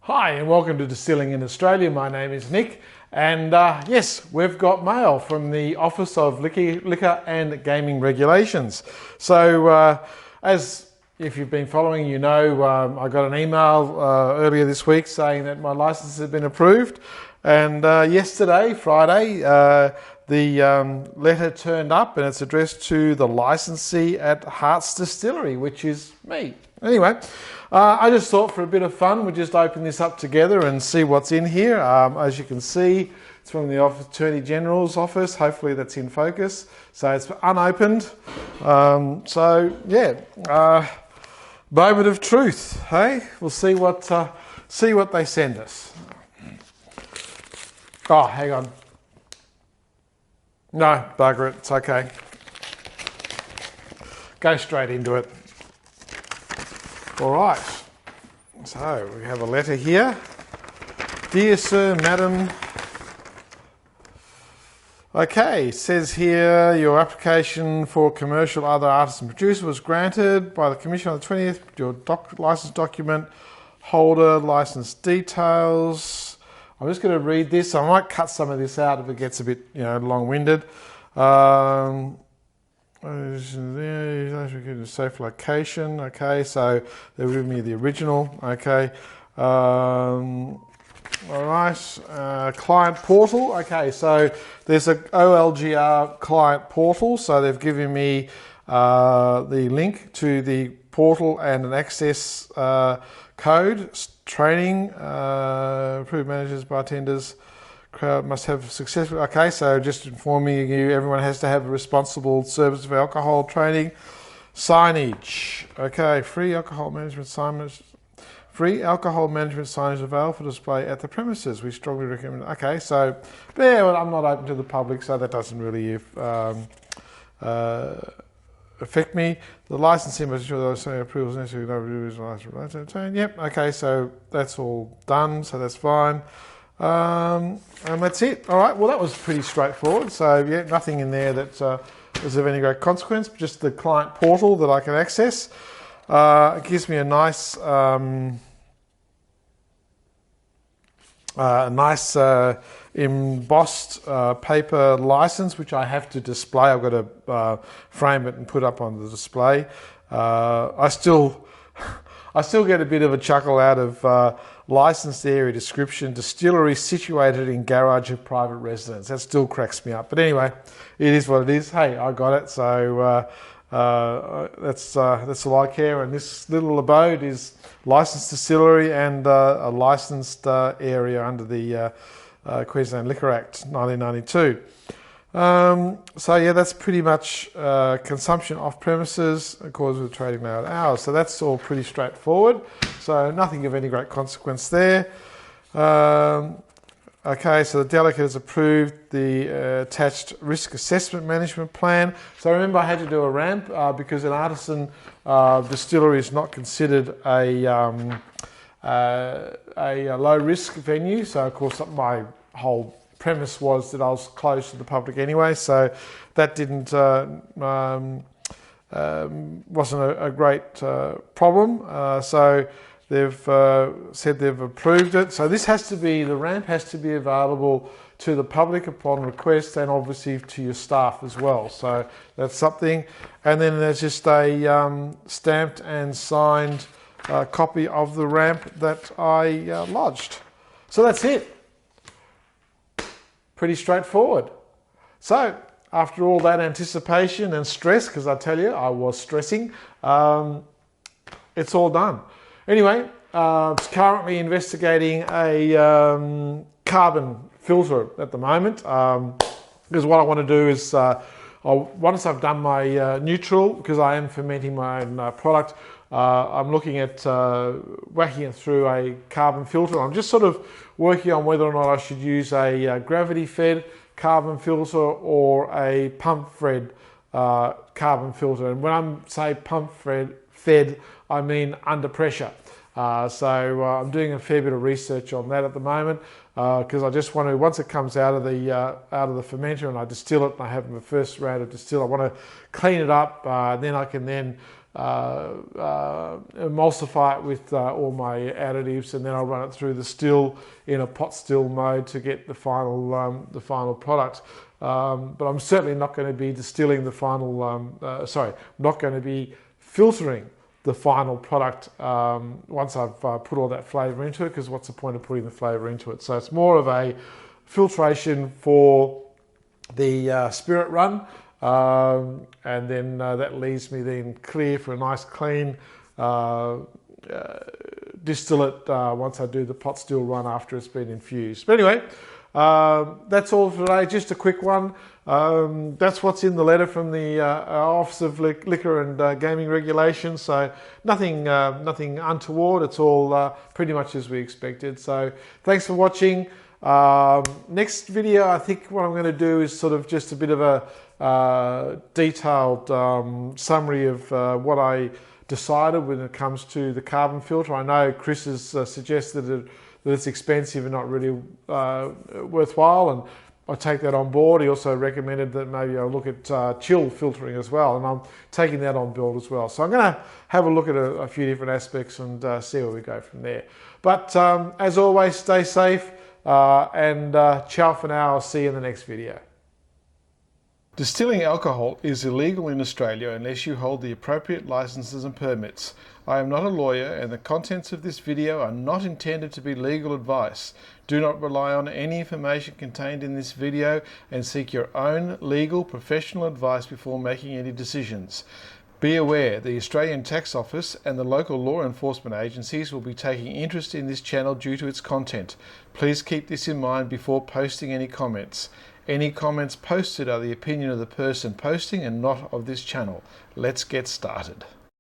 Hi and welcome to Distilling in Australia. My name is Nick and yes, we've got mail from the Office of Liquor and Gaming Regulations. So as if you've been following, you know I got an email earlier this week saying that my license has been approved, and yesterday, Friday, the letter turned up and it's addressed to the licensee at Hart's Distillery, which is me. Anyway, I just thought for a bit of fun we'd just open this up together and see what's in here. As you can see, it's from the Attorney General's office. Hopefully that's in focus. So it's unopened. So yeah, moment of truth. Hey, we'll see what they send us. Oh, hang on. No, bugger it. It's okay. Go straight into it. All right, so we have a letter here. Dear Sir, Madam. Okay, it says here your application for commercial other artisan producer was granted by the Commission on the 20th. Your license document holder, license details. I'm just going to read this. I might cut some of this out if it gets a bit, long-winded. Safe location. Okay, so they're giving me the original. Okay, all right. Client portal. Okay, so there's a OLGR client portal. So they've given me the link to the portal and an access code. Training, approved managers, bartenders. Crowd must have successful. Okay, so just informing you, everyone has to have a responsible service of alcohol training. Signage. Okay, free alcohol management signage. Free alcohol management signage available for display at the premises. We strongly recommend. Okay, so yeah, well, I'm not open to the public, so that doesn't really affect me. The licensing must ensure those approvals necessary. Yep. Okay, so that's all done. So that's fine. And that's it. All right, well that was pretty straightforward. So yeah, nothing in there that was of any great consequence, just the client portal that I can access. It gives me a nice embossed paper license, which I have to display. I've got to frame it and put up on the display. I still get a bit of a chuckle out of licensed area description, distillery situated in garage of private residence. That still cracks me up. But anyway, it is what it is. Hey, I got it. So that's all I care. And this little abode is licensed distillery and a licensed area under the Queensland Liquor Act 1992. So yeah, that's pretty much consumption off premises according with trading hours. So that's all pretty straightforward. So nothing of any great consequence there. Okay, so the delegate has approved the attached risk assessment management plan. So remember, I had to do a ramp because an artisan distillery is not considered a low risk venue. So of course, my whole premise was that I was closed to the public anyway, so that didn't wasn't a great problem. So they've said they've approved it. So this has to be, the ramp has to be available to the public upon request, and obviously to your staff as well. So that's something. And then there's just a stamped and signed copy of the ramp that I lodged. So that's it. Pretty straightforward. So after all that anticipation and stress, because I tell you, I was stressing, it's all done. Anyway, currently investigating a carbon filter at the moment, because what I want to do is, once I've done my neutral, because I am fermenting my own product, I'm looking at whacking it through a carbon filter. I'm just sort of working on whether or not I should use a gravity-fed carbon filter or a pump-fed carbon filter. And when I say pump-fed, I mean under pressure. So I'm doing a fair bit of research on that at the moment, because I just want to, once it comes out of the fermenter and I distill it and I have my first round of distill, I want to clean it up, then I can then emulsify it with all my additives, and then I'll run it through the still in a pot still mode to get the final product. But I'm certainly not going to be distilling the final, not going to be filtering the final product once I've put all that flavour into it, because what's the point of putting the flavour into it? So it's more of a filtration for the spirit run, and then that leaves me then clear for a nice clean distillate once I do the pot still run after it's been infused. But anyway, that's all for today. Just a quick one. That's what's in the letter from the Office of Liquor and Gaming Regulations. So nothing untoward. It's all pretty much as we expected. So thanks for watching. Next video, I think what I'm going to do is sort of just a bit of a detailed summary of what I decided when it comes to the carbon filter. I know Chris has suggested that it's expensive and not really worthwhile, and I take that on board. He also recommended that maybe I look at chill filtering as well, and I'm taking that on board as well. So I'm going to have a look at a few different aspects and see where we go from there. But as always, stay safe, and ciao for now. I'll see you in the next video. Distilling alcohol is illegal in Australia unless you hold the appropriate licenses and permits. I am not a lawyer, and the contents of this video are not intended to be legal advice. Do not rely on any information contained in this video, and seek your own legal professional advice before making any decisions. Be aware, the Australian Tax Office and the local law enforcement agencies will be taking interest in this channel due to its content. Please keep this in mind before posting any comments. Any comments posted are the opinion of the person posting and not of this channel. Let's get started.